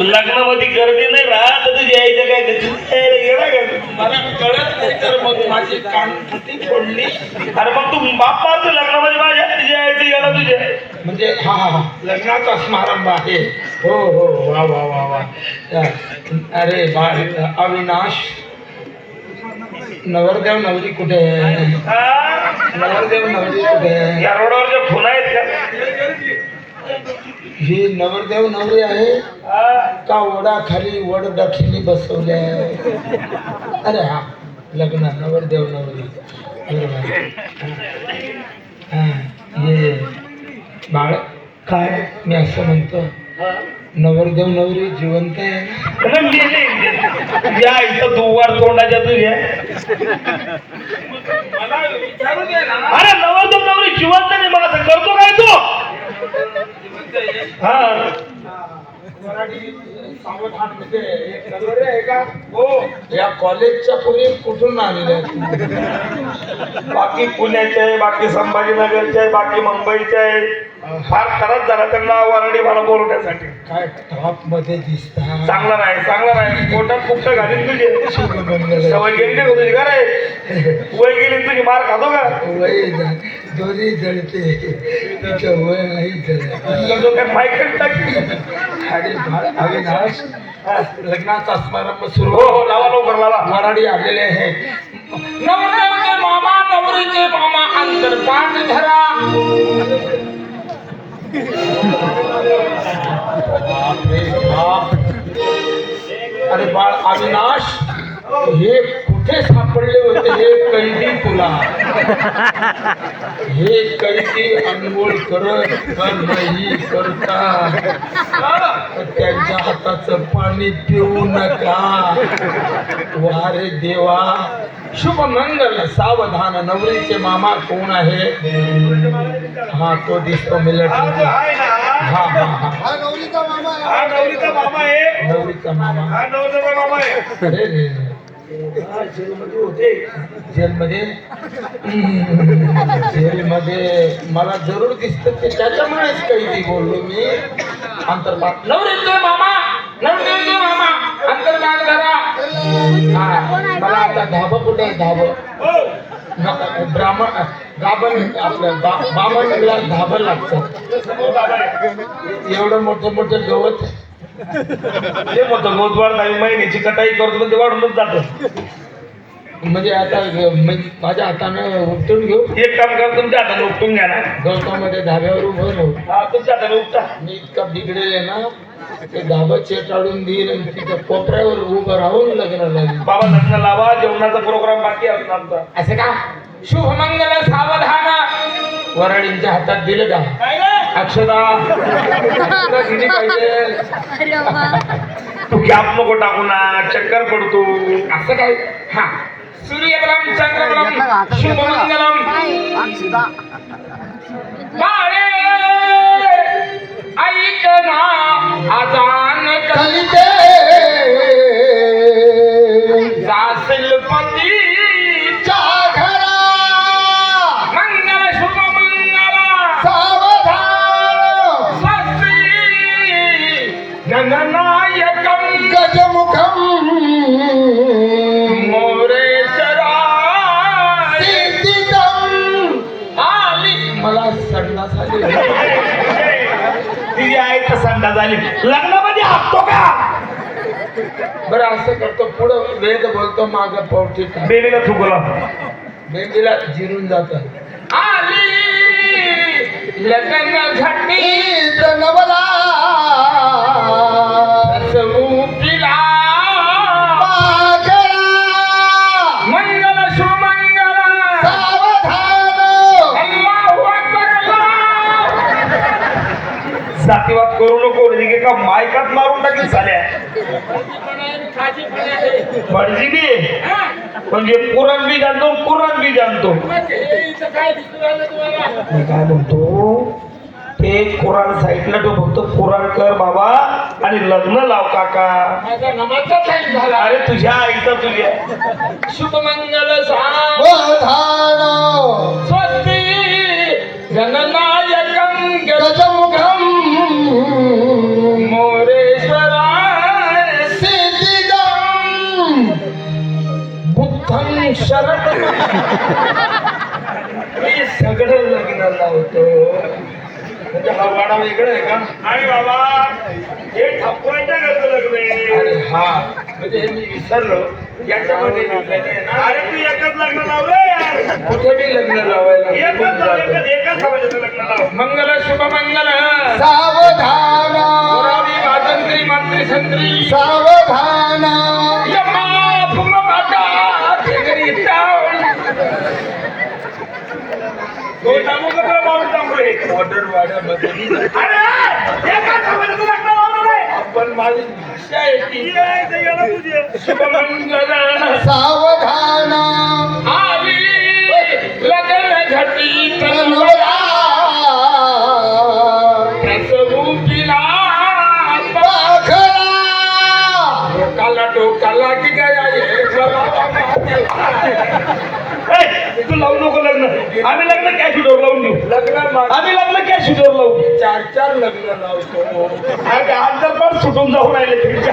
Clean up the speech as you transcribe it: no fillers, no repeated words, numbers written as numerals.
लग्नामध्ये गर्दी नाही राहत तुझी आईचं काय मला कळत नाही तर मग माझी कानफुटी फोडली. अरे मग तू बाप मारतो लग्नामध्ये माझ्या तुझ्या आईचं येणं तुझ्या म्हणजे हा हा हा लग्नाचा समारंभ आहे. हो हो वा वा वा वा. अरे बाळ अविनाश नवरदेव नवरी कुठे आहे? नवरदेव नवरी कुठे आहे? या रोडावर जे फुलं आहेत का ही नवरदेव नवरी आहे का वडा खाली वड दाखिली बसवले आहे? अरे हा लग्न नवरदेव नवरी बरोबर. हा ये बाळ काय मी असं म्हणतो नवरदेव नवरी जिवंत आहे. या इथं दुवार तोंडाच्या तुझ्या अरे नवरदेव नवरी जिवंत नाही मला असं करतो काय तू? हा हो या कॉलेजच्या पुढे कुठून आलेल्या आहेत? बाकी पुण्याचे आहे, बाकी संभाजीनगरचे आहे, बाकी मुंबईचे आहे. फार खरंच झाला त्यांना वराडी मला बोलवण्यासाठी. काय टॉप मध्ये दिसतात. चांगला नाही पोटात कुठं घालीन तुझे सवय गेली का तुझी? का रे वय गेली तुझी मार खातो का? वय दोन्ही जळते तिचं वय नाही जळत. काय माईक टाकली अरे अविनाश लग्नाचा समारंभ सुरू. हो हो लावा लवकर लावा. वराडी आलेले आहे. नवरदेवचे मामा नवरीचे मामा अंतरपाठ धरा. बापरे बाप. अरे बाळ अविनाश हे कुठे सापडले होते हे कैदी तुला? हे कैदी अंघोळ करत तर नाही करता त्यांच्या हाताचं पाणी पिऊ नका. वारे देवा शुभ मंगल सावधान. नवरीचे मामा कोण आहे? हा तो दिसतो मिलट. हा हा हा हा नवरीचा मामा आहे. नवरीचा मामा. हा नवरीचा मामा आहे. अरे रे जेलमध्ये होते. जेलमध्ये मला जरूर दिसतं ते त्याच्यामुळेच कैदी बोललो मी. अंतर्भाग नवरीचे मामा नवरीचे मामा अंतर्भाग करा. मला आता धाबं कुठे आहे? धाबं ब्राह्मण गाभण आपलं बाबांना धाबं लागतं. एवढं मोठं मोठं गवत ते मोठं गोदवार नाही महिन्याची कटाई करतो पण ते वाढूनच जातं. म्हणजे आता माझ्या हाताने उपटून घेऊ. एक काम कर तुमच्या हाताने उपटून घ्या ना. गवतामध्ये धाब्यावर उभं राहू. हा तुमच्या हाताने उपटा. मी इतका बिघडेल आहे ना ते धाबा चेटाळून देईल आणि तिच्या कोपऱ्यावर उभं राहून लग्न लागेल. बाबा लग्न लावा. जेवणाचा प्रोग्राम बाकी असतो आमचा. असं का? शुभ मंगल सावधान. वराडींच्या हातात दिलं का अक्षदा? अक्षदा दिली पाहिजे. तू गॅप नको टाकू ना चक्कर पडतो. असं काय? हा सूर्यबलम चंद्रबलम शुभ मंगलम. बाळे ऐक ना आजान कलिते जासिल पतीच्या घरा. मंगल शुभ मंगल सावधान. स्वस्ती गणनायकम गजमुखम मोरेश्वरा सिद्धिदम. आली मला संडास आली. तिची आई तर संडा झाली. लग्नामध्ये हसतो का? बरं असं करतो पुढं वेद बोलतो माग पावठी बेबीला थुकला. बेंबीला जिरून जात. आली लग्न घटी नवला पिला मंगल सुमंगल सावधान. अल्लाहू अकबर. जातीवाद करू नको का मायकात मारून टाकेल झाल्या. भटजी बी म्हणजे कुराण बी जाणतो कुराण बी जाणतो. मी काय म्हणतो ते कुराण साईडला तो फक्त कुराण कर बाबा आणि लग्न लाव काका. माझा नमाजचा टाइम झाला. अरे तुझ्या आईचा तुझ्या शुभ मंगल सावधान. स्वस्ती गणनायकं गजमुखं मोरेश्वरा शरद मी सगळं लग्न लावतो म्हणजे हा वाडा वेगळा आहे का? नाही बाबा हे ठपवायच्या घरचं लग्न आहे. अरे हा म्हणजे हे मी विसरलो याच्यामध्ये अरे तू एकच लग्न लावलं यार. कुठे मी लग्न लावायला एकच लाव, एकच समाजाचं लग्न लाव. मंगल शुभ मंगल सावधान पुरावी वाजंत्री मंत्री संत्री सावधान यम्मा पूर्ण माता तेगरी चावल तो टामुकडे पाऊस टांबरे. ऑर्डर वाड्यामध्ये अरे एकच समाजाचं लग्न लावलं नाही. आपण माझी भाषा आहे ती ये, ते गेलं तुझे. शुभ मंगल सावधान आली लग्न घटी तनवरा प्रसवूकीला पाखरा डोकाला की गया ये ए, तू लावू नको लग्न. आम्ही लग्न कॅशिडोर लावून देऊ. लग्न आम्ही लग्न कॅशिडोर लावू. चार लग्न लावतो अरे आज जर पण सुटून जाऊ राहिले तुमच्या